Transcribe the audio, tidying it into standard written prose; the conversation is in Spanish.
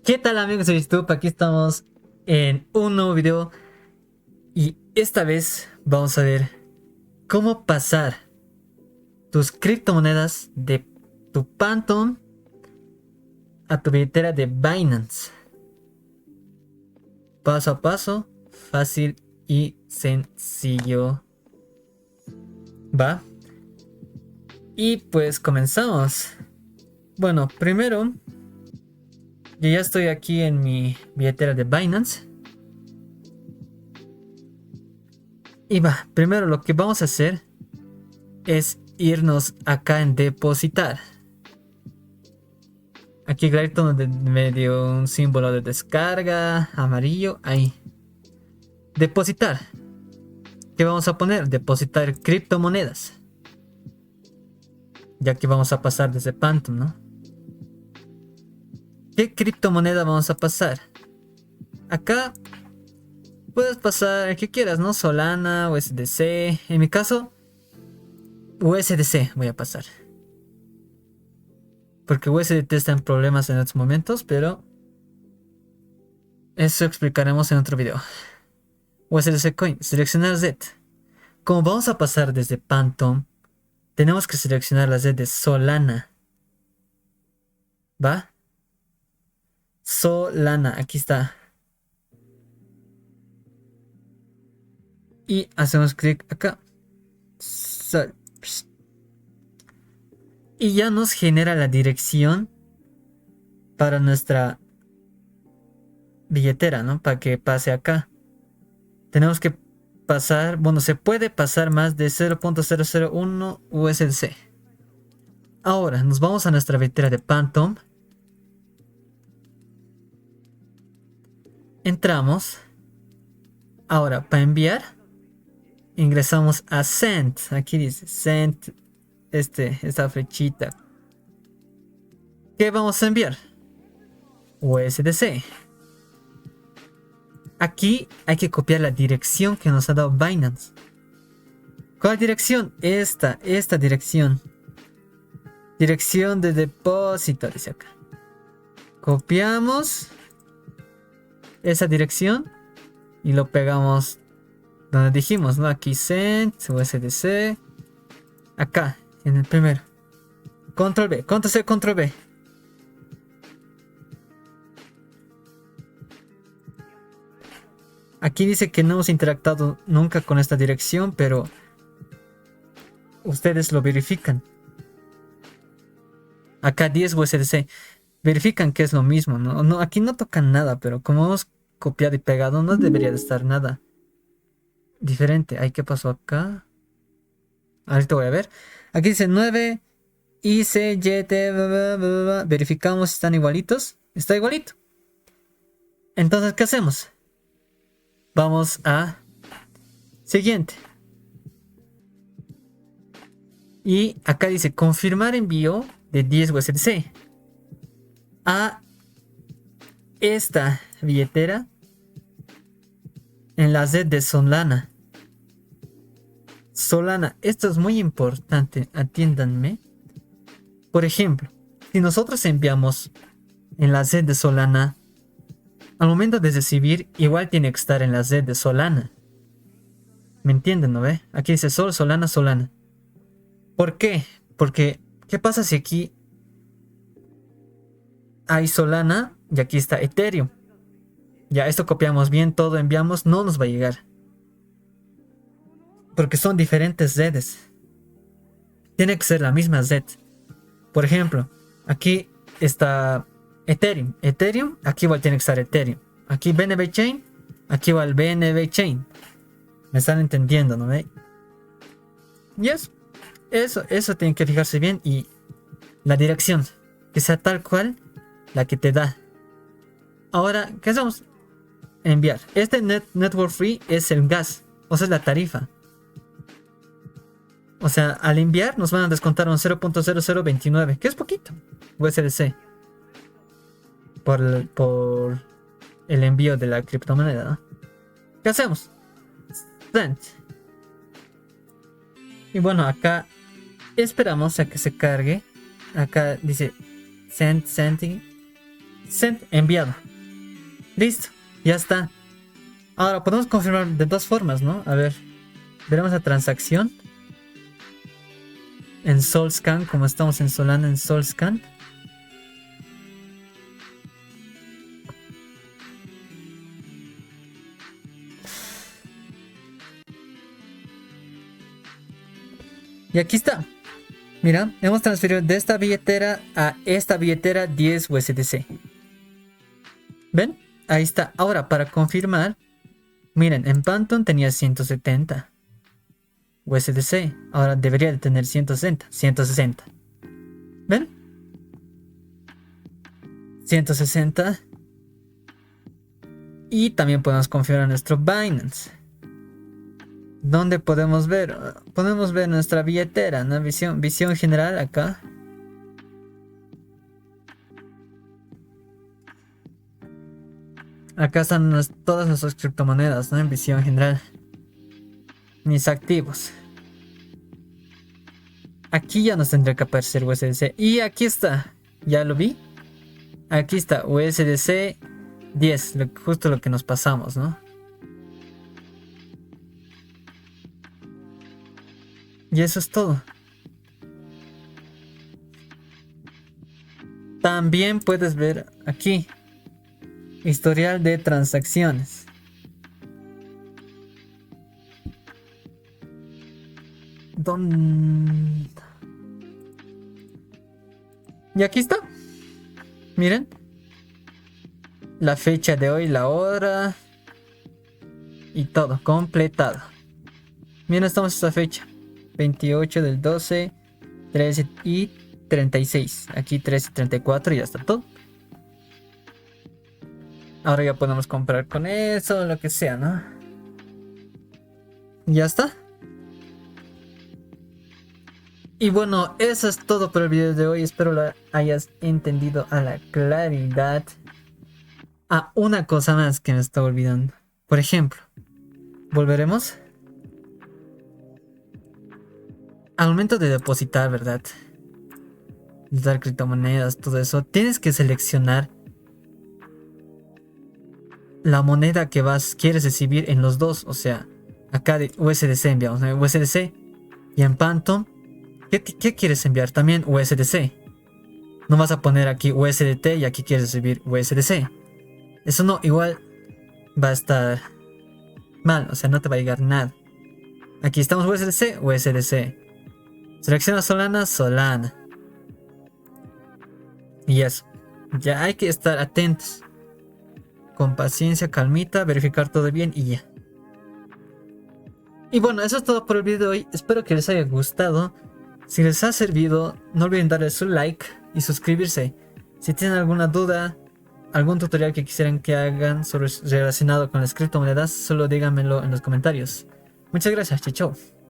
¿Qué tal amigos de YouTube? Aquí estamos en un nuevo video y esta vez vamos a ver cómo pasar tus criptomonedas de tu Phantom a tu billetera de Binance. Paso a paso, fácil y sencillo. ¿Va? Y pues comenzamos. Bueno, primero, yo ya estoy aquí en mi billetera de Binance. Y va, primero lo que vamos a hacer es irnos acá en depositar. Aquí clarito donde me dio un símbolo de descarga amarillo. Ahí. Depositar. ¿Qué vamos a poner? Depositar criptomonedas. Ya que vamos a pasar desde Phantom, ¿no? ¿Qué criptomoneda vamos a pasar? Acá puedes pasar el que quieras, ¿no? Solana, USDC. En mi caso, USDC voy a pasar. Porque USDT está en problemas en estos momentos, pero eso explicaremos en otro video. USDC Coin, seleccionar Z. Como vamos a pasar desde Phantom, tenemos que seleccionar la Z de Solana. ¿Va? Solana, aquí está. Y hacemos clic acá. Y ya nos genera la dirección para nuestra billetera, ¿no? Para que pase acá. Tenemos que pasar, bueno, se puede pasar más de 0.001 USDC. Ahora, nos vamos a nuestra billetera de Phantom. Entramos. Ahora, para enviar, ingresamos a Send. Aquí dice Send, esta flechita. ¿Qué vamos a enviar? USDC. Aquí hay que copiar la dirección que nos ha dado Binance. ¿Cuál dirección? Esta dirección. Dirección de depósito, dice acá. Copiamos esa dirección y lo pegamos donde dijimos, ¿no? Aquí Send, USDC. Acá, en el primero. Control B, Control C, Control B. Aquí dice que no hemos interactuado nunca con esta dirección, pero ustedes lo verifican. Acá 10 USDC. Verifican que es lo mismo, ¿no? No, aquí no tocan nada, pero como hemos copiado y pegado, no debería de estar nada diferente. Ay, ¿qué pasó acá? Ahorita voy a ver. Aquí dice 9 ICYT. Verificamos si están igualitos. Está igualito. Entonces, ¿qué hacemos? Vamos a siguiente. Y acá dice confirmar envío de 10 USDC a esta billetera en la Z de Solana. Solana, esto es muy importante, atiéndanme. Por ejemplo, si nosotros enviamos en la Z de Solana, al momento de recibir, igual tiene que estar en la Z de Solana. ¿Me entienden, no ve? Aquí dice Sol, Solana, Solana. ¿Por qué? Porque, ¿qué pasa si aquí hay Solana y aquí está Ethereum? Ya, esto copiamos bien, todo enviamos, no nos va a llegar. Porque son diferentes Zs. Tiene que ser la misma Z. Por ejemplo, aquí está Ethereum. Ethereum, aquí igual tiene que estar Ethereum. Aquí BNB Chain, aquí va el BNB Chain. ¿Me están entendiendo, no ve? Yes. Eso tienen que fijarse bien. Y la dirección, que sea tal cual la que te da. Ahora, ¿qué hacemos? Enviar. Este network free es el gas, o sea, es la tarifa. O sea, al enviar nos van a descontar un 0.0029, que es poquito, USDC, por el envío de la criptomoneda, ¿no? ¿Qué hacemos? Send. Y bueno, acá esperamos a que se cargue. Acá dice sending. Send, enviado. Listo, ya está. Ahora podemos confirmar de dos formas, ¿no? A ver, veremos la transacción en Solscan, como estamos en Solana en Solscan. Y aquí está. Mira, hemos transferido de esta billetera a esta billetera 10 USDC. ¿Ven? Ahí está. Ahora, para confirmar, miren, en Phantom tenía 170 USDC. Ahora debería de tener 160. ¿Ven? 160. Y también podemos configurar nuestro Binance. ¿Dónde podemos ver? Podemos ver nuestra billetera, ¿no? Visión general acá. Acá están todas nuestras criptomonedas, ¿no? En visión general. Mis activos. Aquí ya nos tendría que aparecer USDC. Y aquí está. ¿Ya lo vi? Aquí está USDC 10. Justo lo que nos pasamos, ¿no? Y eso es todo. También puedes ver aquí. Historial de transacciones. Y aquí está. Miren. La fecha de hoy, la hora. Y todo, completado. Miren, estamos a esta fecha. 28 del 12, 13 y 36. Aquí 13 y 34 y ya está todo. Ahora ya podemos comprar con eso, lo que sea, ¿no? Ya está. Y bueno, eso es todo por el video de hoy. Espero lo hayas entendido a la claridad. Una cosa más que me estaba olvidando. Por ejemplo, volveremos. Al momento de depositar, ¿verdad? Dar criptomonedas, todo eso. Tienes que seleccionar la moneda que quieres recibir en los dos. O sea, acá de USDC enviamos, ¿no? USDC. Y en Phantom, ¿qué quieres enviar? También USDC. No vas a poner aquí USDT y aquí quieres recibir USDC. Eso no, igual va a estar mal. O sea, no te va a llegar nada. Aquí estamos USDC, USDC. Selecciona Solana, Solana. Y eso. Ya hay que estar atentos. Con paciencia, calmita, verificar todo bien y ya. Y bueno, eso es todo por el video de hoy. Espero que les haya gustado. Si les ha servido, no olviden darle su like y suscribirse. Si tienen alguna duda, algún tutorial que quisieran que hagan relacionado con las criptomonedas, solo díganmelo en los comentarios. Muchas gracias, chao.